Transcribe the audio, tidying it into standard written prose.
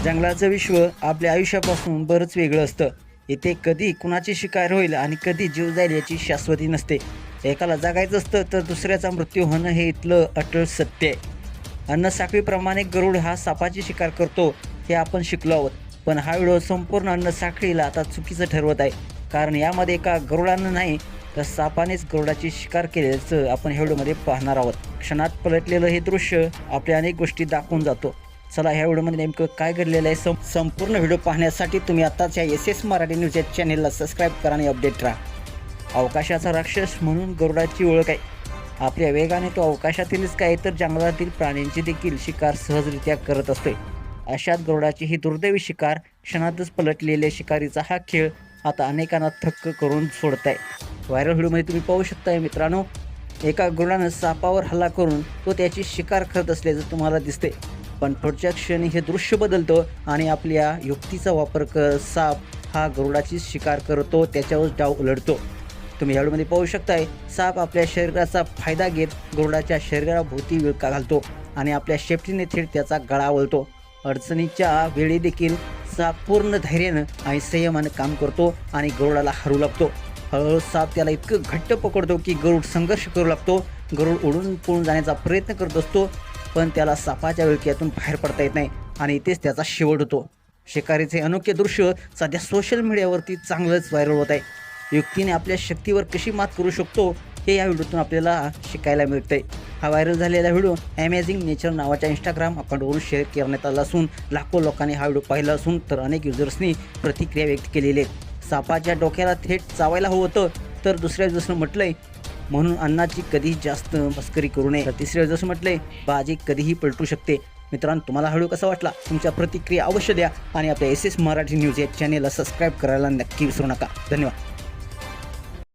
जंगलाचं विश्व आपल्या आयुष्यापासून बरंच वेगळं असतं. इथे कधी कुणाची शिकार होईल आणि कधी जीव जाईल याची शाश्वती नसते. एकाला जगायचं असतं तर दुसऱ्याचा मृत्यू होणं हे इथलं अटळ सत्य आहे. अन्नसाखळीप्रमाणे गरुड हा सापाची शिकार करतो हे आपण शिकलो आहोत. पण हा व्हिडिओ संपूर्ण अन्नसाखळीला आता चुकीचं ठरवत आहे. कारण यामध्ये एका गरुडानं नाही तर सापानेच गरुडाची शिकार केल्याचं आपण ह्या व्हिडिओमध्ये पाहणार आहोत. क्षणात पलटलेलं हे दृश्य आपल्या अनेक गोष्टी दाखवून जातो. चला ह्या व्हिडिओमध्ये नेमकं काय घडलेलं आहे संपूर्ण व्हिडिओ पाहण्यासाठी तुम्ही आत्ताच या एस मराठी न्यूज या चॅनेलला सबस्क्राईब करा आणि अपडेट राहा. अवकाशाचा राक्षस म्हणून गरुडाची ओळख आहे. आपल्या वेगाने तो अवकाशातीलच काय तर जंगलातील प्राण्यांची देखील शिकार सहजरित्या करत असतोय. अशात गरुडाची ही दुर्दैवी शिकार क्षणातच पलटलेल्या शिकारीचा हा खेळ आता अनेकांना थक्क करून सोडत आहे. व्हायरल व्हिडिओमध्ये तुम्ही पाहू शकताय मित्रांनो, एका गरुडानं सापावर हल्ला करून तो त्याची शिकार करत असल्याचं तुम्हाला दिसते. पण पुढच्या क्षणी हे दृश्य बदलतं आणि आपल्या युक्तीचा वापर साप हा गरुडाची शिकार करतो, त्याच्यावर डाव उलटतो. तुम्ही यामध्ये पाहू शकताय, साप आपल्या शरीराचा फायदा घेत गरुडाच्या शरीराभोवती विळखा घालतो आणि आपल्या शेपटीने थेट त्याचा गळा वळतो. अडचणीच्या वेळी देखील साप पूर्ण धैर्यानं आणि संयमानं काम करतो आणि गरुडाला हरू लागतो. हळूहळू साप त्याला इतकं घट्ट पकडतो की गरुड संघर्ष करू लागतो. गरुड उडून पळून जाण्याचा प्रयत्न करत असतो, पण त्याला सापाच्या विळख्यातून बाहेर पडता येत नाही आणि इथेच त्याचा शेवट होतो. शिकारीचे अनोखे दृश्य सध्या सोशल मीडियावरती चांगलंच व्हायरल होत आहे. युक्तीने आपल्या शक्तीवर कशी मात करू शकतो हे या व्हिडिओतून आपल्याला शिकायला मिळतंय. हा व्हायरल झालेला व्हिडिओ अमेझिंग नेचर नावाच्या इंस्टाग्राम अकाउंटवरून शेअर करण्यात आला असून लाखो लोकांनी हा व्हिडिओ पाहिला असून तर अनेक युजर्सनी प्रतिक्रिया व्यक्त केलेली आहे. सापाच्या डोक्याला थेट चावायला हवं होतं तर दुसऱ्या युजर्सनं म्हटलंय म्हणून अन्नाची कधीही जास्त मस्करी करू नये. तर तिसऱ्या युजर्सनं म्हटलंय बाजी कधीही पलटू शकते. मित्रांनो, तुम्हाला हा व्हिडिओ कसा वाटला? तुमच्या प्रतिक्रिया अवश्य द्या आणि आपल्या एस मराठी न्यूज या चॅनेलला सबस्क्राईब करायला नक्की विसरू नका. धन्यवाद.